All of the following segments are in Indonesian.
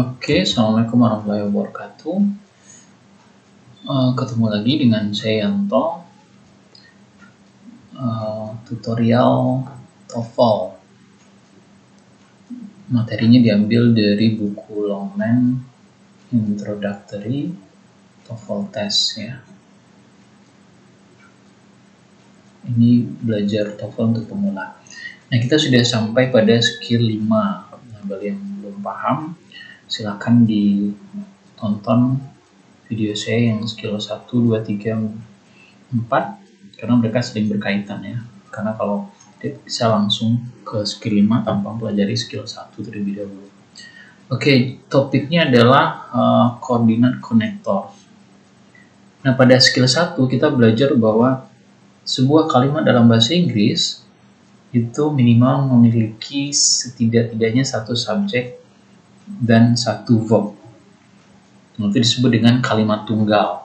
Oke, Assalamualaikum warahmatullahi wabarakatuh. Ketemu lagi dengan saya Yanto. Tutorial TOEFL. Materinya diambil dari buku Longman Introductory TOEFL Test ya. Ini belajar TOEFL untuk pemula. Nah, kita sudah sampai pada skill 5. Nah, bagi yang belum paham, silakan ditonton video saya yang skill 1, 2, 3, 4 karena mereka sering berkaitan ya. Karena kalau bisa langsung ke skill 5 tanpa pelajari skill 1 terlebih dahulu. Oke, topiknya adalah koordinat konektor. Nah, pada skill 1 kita belajar bahwa sebuah kalimat dalam bahasa Inggris itu minimal memiliki setidak-tidaknya satu subjek dan satu verb. Itu disebut dengan kalimat tunggal.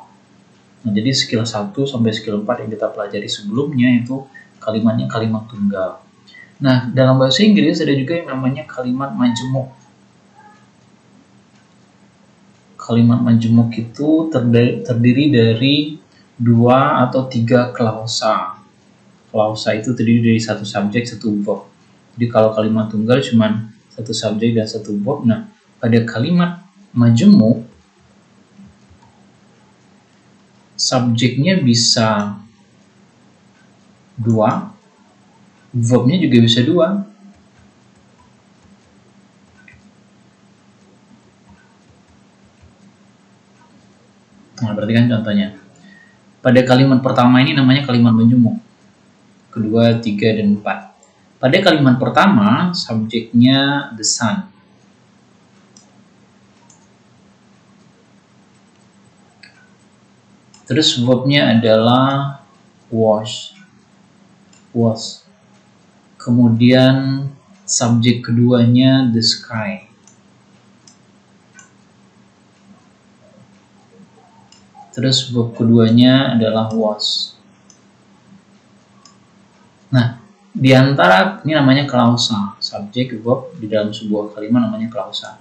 Nah, jadi skill 1 sampai skill 4 yang kita pelajari sebelumnya itu kalimatnya kalimat tunggal. Nah, dalam bahasa Inggris ada juga yang namanya kalimat majemuk. Kalimat majemuk itu terdiri dari 2 atau 3 klausa. Klausa itu terdiri dari satu subjek, satu verb. Jadi kalau kalimat tunggal cuma satu subjek dan satu verb. Nah, pada kalimat majemuk subjeknya bisa 2, verbnya juga bisa 2. Nah, perhatikan contohnya. Pada kalimat pertama ini namanya kalimat majemuk. Kedua, 3, dan 4. Pada kalimat pertama, subjeknya the sun. Terus verbnya adalah was. Kemudian subjek keduanya the sky. Terus verb keduanya adalah was. Nah, di antara ini namanya klausa. Subjek verb di dalam sebuah kalimat namanya klausa.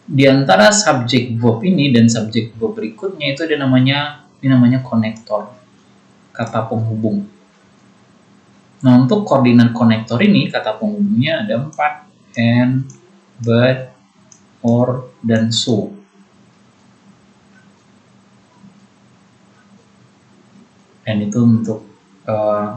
Di antara subjek verb ini dan subjek verb berikutnya itu ada ini namanya konektor, kata penghubung. Nah, untuk koordinat konektor ini kata penghubungnya ada 4, and, but, or, dan so. And itu untuk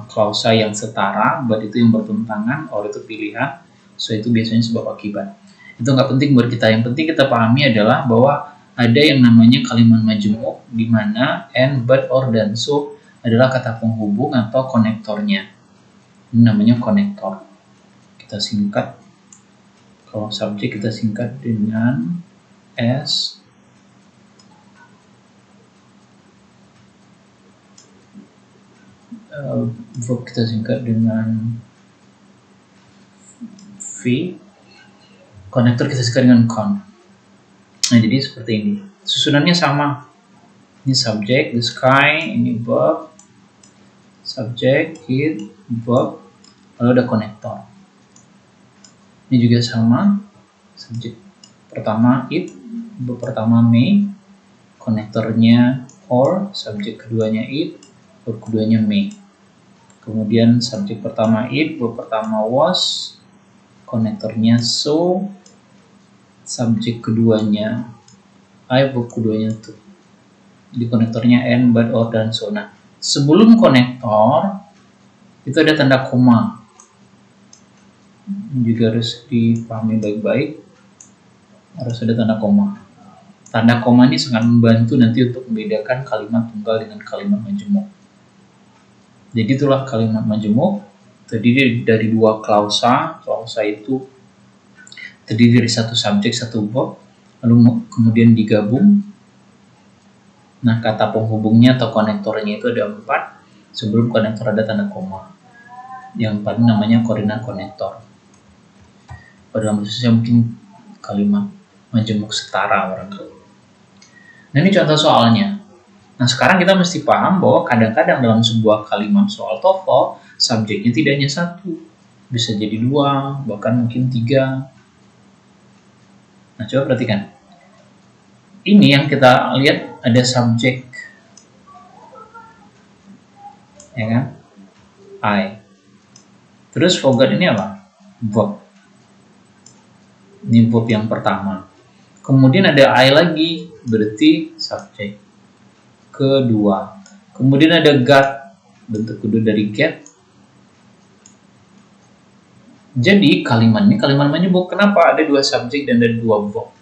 klausa yang setara, but itu yang bertentangan, or itu pilihan, so itu biasanya sebab akibat. Itu nggak penting buat kita. Yang penting kita pahami adalah bahwa ada yang namanya kalimat majemuk, di mana and, but, or, dan so adalah kata penghubung atau konektornya. Ini namanya konektor. Kita singkat. Kalau subjek kita singkat dengan S. Verb kita singkat dengan V. Konektor kita singkat dengan con. Nah, jadi seperti ini. Susunannya sama. Ini subjek, the sky, ini verb, subjek, it, verb, lalu ada konektor. Ini juga sama. Subjek pertama it, verb pertama may, konektornya or, subjek keduanya it, verb keduanya may. Kemudian subjek pertama it, verb pertama was, konektornya so, subjek keduanya I, verb keduanya to. Jadi konektornya and, but, or, dan so. Nah, sebelum konektor itu ada tanda koma. Ini juga harus dipahami baik-baik. Harus ada tanda koma. Tanda koma ini sangat membantu nanti untuk membedakan kalimat tunggal dengan kalimat majemuk. Jadi itulah kalimat majemuk, terdiri dari 2 klausa. Klausa itu terdiri dari satu subjek, satu verb, lalu kemudian digabung. Nah, kata penghubungnya atau konektornya itu ada 4. Sebelum konektor ada tanda koma. Yang paling namanya koordinat konektor. Pada khususnya mungkin kalimat majemuk setara barangkali. Nah, ini contoh soalnya. Nah, sekarang kita mesti paham bahwa kadang-kadang dalam sebuah kalimat soal TOEFL, subjeknya tidak hanya 1. Bisa jadi 2, bahkan mungkin 3. Nah, coba perhatikan. ini yang kita lihat ada subjek, ya kan? I. Terus forgot ini apa? Verb. Ini verb yang pertama. Kemudian ada I lagi, berarti subjek kedua. Kemudian ada got, bentuk kedua dari get. Jadi kalimat ini kalimat majemuk. Kenapa ada dua subjek dan ada dua verb?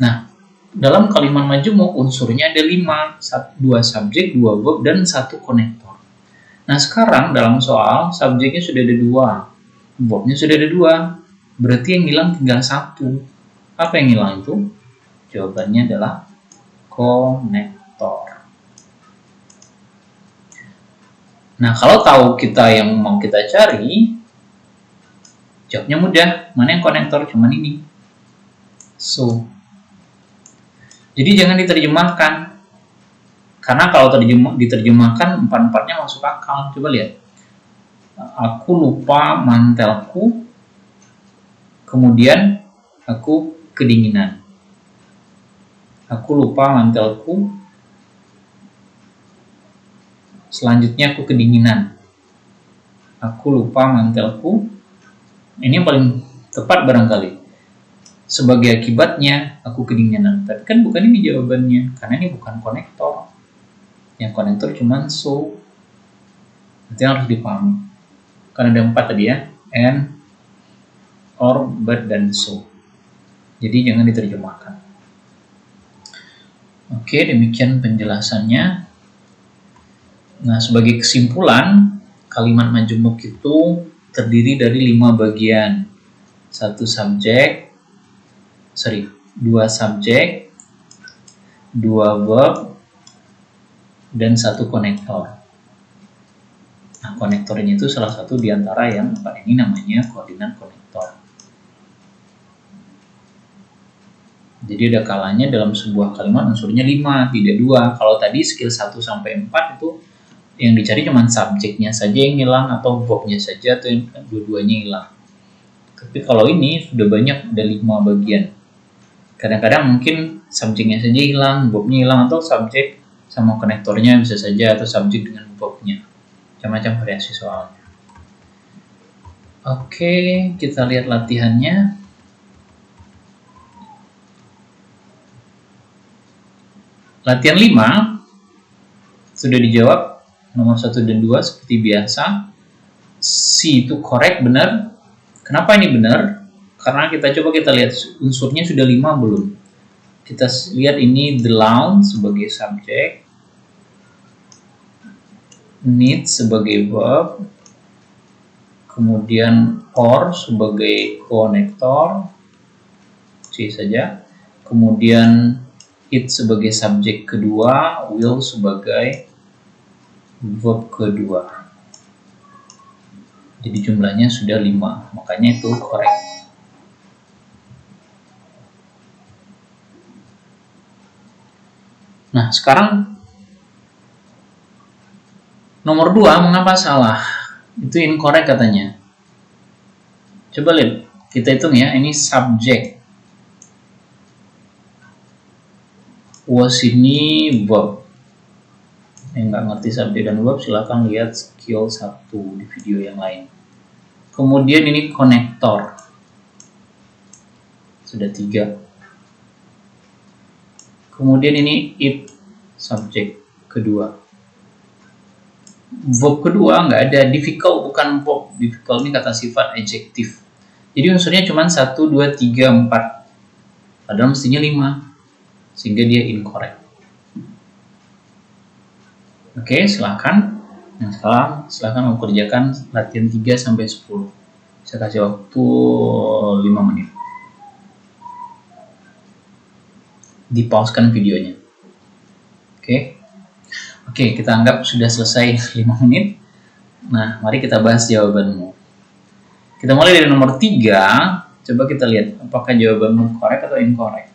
Nah, dalam kalimat majemuk unsurnya ada 5, 2 subjek, 2 verb, dan 1 konektor. Nah, sekarang dalam soal subjeknya sudah ada 2, verbnya sudah ada 2, berarti yang hilang tinggal 1. Apa yang hilang itu? Jawabannya adalah konektor. Nah, kalau tahu kita yang mau kita cari, jawabnya mudah. Mana yang konektor? Cuman ini. So. Jadi jangan diterjemahkan. Karena kalau diterjemahkan, empat-empatnya masuk akal. Coba lihat. Aku lupa mantelku. Kemudian aku kedinginan. Aku lupa mantelku. Selanjutnya aku kedinginan. Aku lupa mantelku. Ini yang paling tepat barangkali. Sebagai akibatnya, aku kedinginan. Tapi kan bukan ini jawabannya. Karena ini bukan konektor. Yang konektor cuma so. Nanti harus dipahami. Karena ada 4 tadi ya. And, or, but, dan so. Jadi jangan diterjemahkan. Oke, demikian penjelasannya. Nah, sebagai kesimpulan, kalimat majemuk itu terdiri dari 5 bagian. 2 subjek, 2 verb, dan 1 konektor. Nah, konektornya itu salah satu di antara yang 4 ini namanya koordinat konektor. Jadi ada kalanya dalam sebuah kalimat unsurnya 5, tidak 2. Kalau tadi skill 1 sampai 4 itu yang dicari cuma subjeknya saja yang hilang atau verbnya saja atau dua-duanya hilang. Tapi kalau ini sudah banyak, ada 5 bagian. Kadang-kadang mungkin subjeknya saja hilang, verbnya hilang, atau subjek sama konektornya bisa saja, atau subjek dengan verbnya. Macam-macam variasi soalnya. Oke, kita lihat latihannya. Latihan 5 sudah dijawab nomor 1 dan 2 seperti biasa. C itu correct, benar. Kenapa ini benar? Karena kita lihat unsurnya sudah 5 belum. Kita lihat ini the lounge sebagai subjek, need sebagai verb, kemudian or sebagai konektor, C saja, kemudian it sebagai subjek kedua, will sebagai verb kedua. Jadi jumlahnya sudah 5, makanya itu correct. Nah, sekarang nomor 2 mengapa salah? Itu incorrect katanya. Coba lihat, kita hitung ya, ini subjek. Was ini verb. Yang nggak ngerti subjek dan verb silahkan lihat skill 1 di video yang lain. Kemudian ini konektor. Sudah 3. Kemudian ini it, subjek kedua. Verb kedua nggak ada, difficult bukan verb. Difficult ini kata sifat adjektif. Jadi unsurnya cuma 1, 2, 3, 4. Padahal mestinya 5. Sehingga dia incorrect. Oke, silahkan. Nah, silahkan mengerjakan latihan 3 sampai 10. Saya kasih waktu 5 menit. Dipauskan videonya. Oke, kita anggap sudah selesai 5 menit. Nah, mari kita bahas jawabanmu. Kita mulai dari nomor 3. Coba kita lihat apakah jawabanmu correct atau incorrect.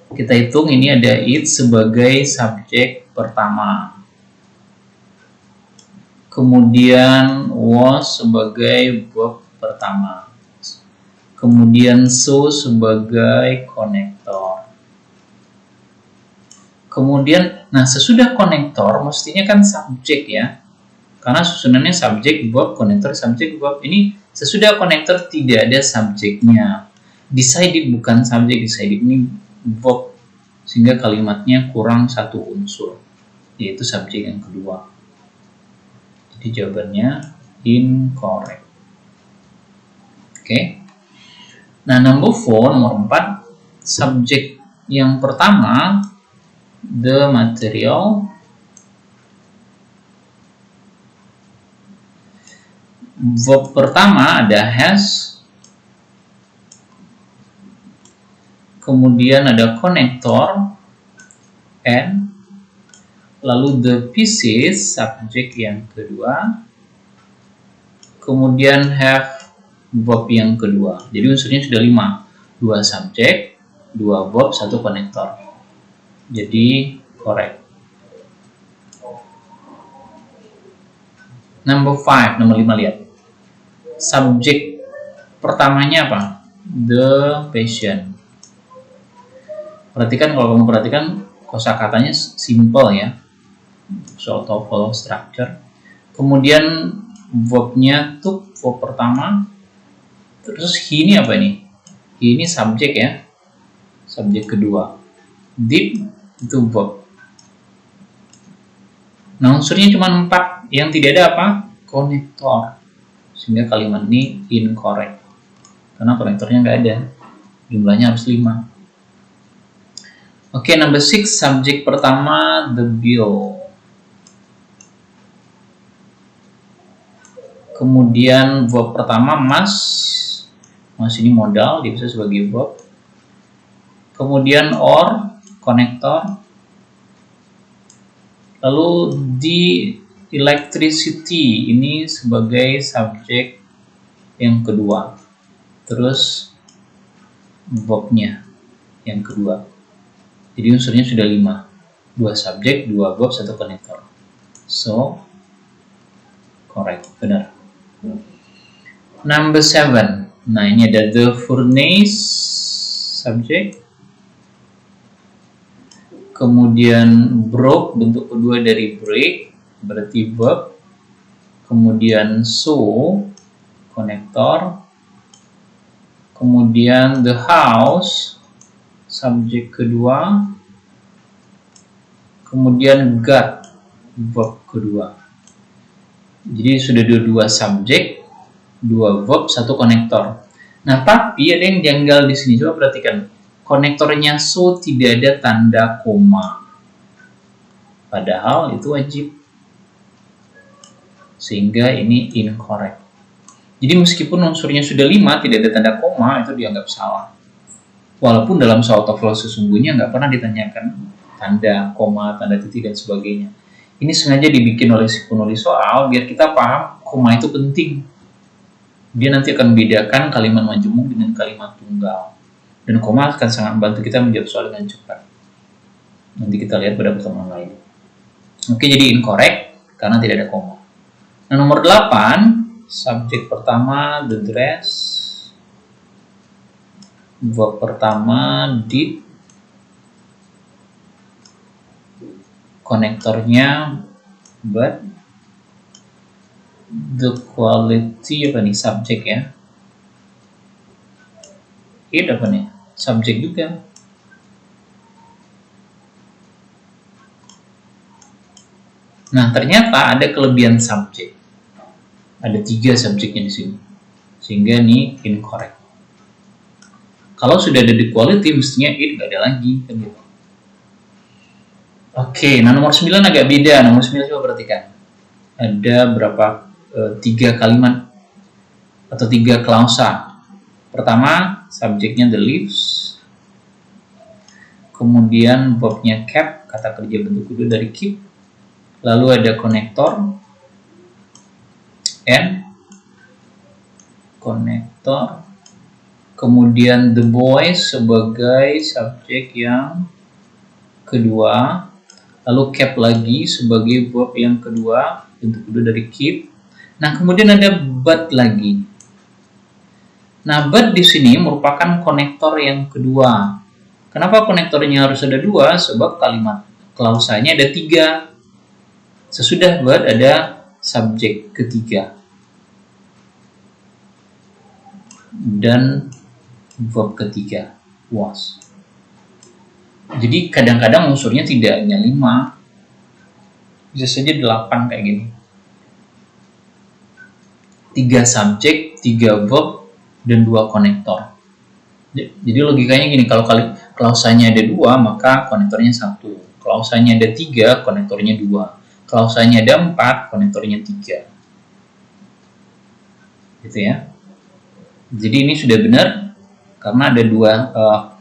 Kita hitung, ini ada it sebagai subjek pertama. Kemudian was sebagai verb pertama. Kemudian so sebagai konektor. Kemudian, nah sesudah konektor mestinya kan subjek ya. Karena susunannya subjek, verb, konektor, subjek, verb. Ini sesudah konektor tidak ada subjeknya. Decided bukan subjek, decided ini verb. Sehingga kalimatnya kurang satu unsur, yaitu subjek yang kedua. Jadi jawabannya incorrect. Oke. Nah, nomor 4, subjek yang pertama, the material. Verb pertama ada has. Kemudian ada konektor and. Lalu the pieces, subjek yang kedua. Kemudian have, verb yang kedua. Jadi unsurnya sudah 5. 2 subjek, 2 verb, 1 konektor. Jadi correct. Number 5, nomor 5 lihat. Subjek pertamanya apa? The patient. Perhatikan, kalau kamu perhatikan kosakatanya simple ya. Soal TOEFL structure. Kemudian verbnya took, verb pertama. Terus he ini apa nih? He ini subjek ya. Subjek kedua. Did itu verb. Nah, unsurnya cuma 4. Yang tidak ada apa? Konektor. Sehingga kalimat ini incorrect. Karena konektornya nggak ada. Jumlahnya harus 5. Oke, number 6, subjek pertama the bill. Kemudian verb pertama must. Must ini modal, dia bisa sebagai verb. Kemudian or, konektor. Lalu the electricity ini sebagai subjek yang kedua. Terus verbnya yang kedua. Jadi unsurnya sudah 5. 2 subjek, 2 verb, 1 konektor. So, correct, benar. Number 7. Nah, ini ada the furnace, subjek. Kemudian broke, bentuk kedua dari break, berarti verb. Kemudian so, konektor. Kemudian the house, subjek kedua. Kemudian got, verb kedua. Jadi sudah 2 subjek, 2 verb, 1 konektor. Nah, tapi ada yang janggal di sini. Coba perhatikan. Konektornya so tidak ada tanda koma. Padahal itu wajib. Sehingga ini incorrect. Jadi meskipun unsurnya sudah 5, tidak ada tanda koma, itu dianggap salah. Walaupun dalam soal TOEFL sesungguhnya nggak pernah ditanyakan tanda koma, tanda titik, dan sebagainya. Ini sengaja dibikin oleh si penulis soal biar kita paham koma itu penting. Dia nanti akan membedakan kalimat majemuk dengan kalimat tunggal. Dan koma akan sangat membantu kita menjawab soal dengan cepat. Nanti kita lihat pada pertemuan lain. Oke, jadi incorrect karena tidak ada koma. Nah, nomor 8, subjek pertama the dress. Verb pertama did. Konektornya but. The quality apa nih? Subjek ya. It apa nih? Subjek juga. Nah, ternyata ada kelebihan subjek. Ada 3 subjeknya di sini. Sehingga ini incorrect. Kalau sudah ada the quality, mestinya it nggak ada lagi. Kan gitu. Oke, nah nomor 9 agak beda. Nomor 9 coba perhatikan. Ada berapa? 3 kalimat atau 3 klausa. Pertama, subjeknya the leaves. Kemudian verbnya kept, kata kerja bentuk kedua dari keep. Lalu ada konektor and konektor. Kemudian the boys sebagai subjek yang kedua. Lalu kept lagi sebagai verb yang kedua, bentuk kedua dari keep. Nah, kemudian ada but lagi. Nah, but di sini merupakan konektor yang kedua. Kenapa konektornya harus ada 2? Sebab klausanya ada 3. Sesudah but ada subjek ketiga dan verb ketiga was. Jadi kadang-kadang unsurnya tidak hanya 5, bisa saja 8 kayak gini. 3 subjek, 3 verb, dan 2 konektor. Jadi logikanya gini, kalau klausanya ada 2, maka konektornya 1. Klausanya ada 3, konektornya 2. Klausanya ada 4, konektornya 3. Gitu ya. Jadi ini sudah benar karena ada 2.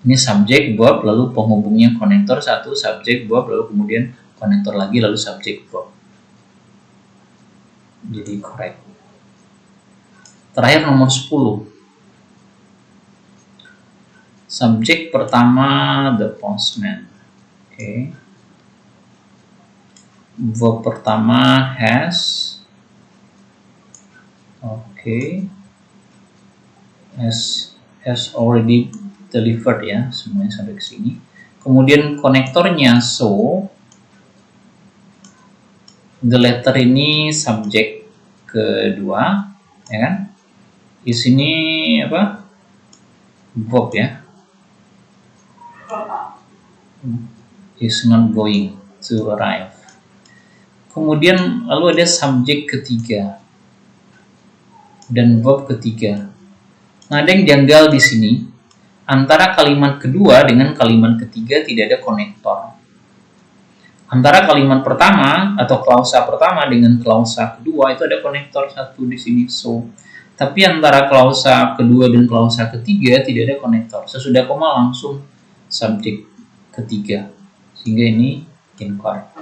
Ini subjek, verb, lalu penghubungnya konektor 1, subjek, verb, lalu kemudian konektor lagi, lalu subjek, verb. Jadi correct. Terakhir nomor 10. Subjek pertama the postman. Oke. Verb pertama has. Oke. Has already delivered ya, semuanya sampai ke sini. Kemudian konektornya so. The letter ini subjek kedua, ya kan? Di sini apa? Verb ya. Is not going to arrive. Kemudian lalu ada subjek ketiga dan verb ketiga. Nah, ada yang janggal di sini. Antara kalimat kedua dengan kalimat ketiga tidak ada konektor. Antara kalimat pertama atau klausa pertama dengan klausa kedua itu ada konektor 1 di sini so. Tapi antara klausa kedua dan klausa ketiga tidak ada konektor. Sesudah koma langsung subjek ketiga. Sehingga ini incorrect.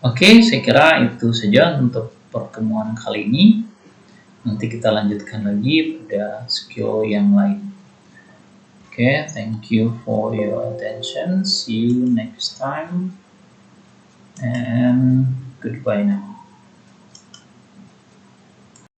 Oke, saya kira itu saja untuk pertemuan kali ini. Nanti kita lanjutkan lagi pada skill yang lain. Okay, thank you for your attention. See you next time. And goodbye now.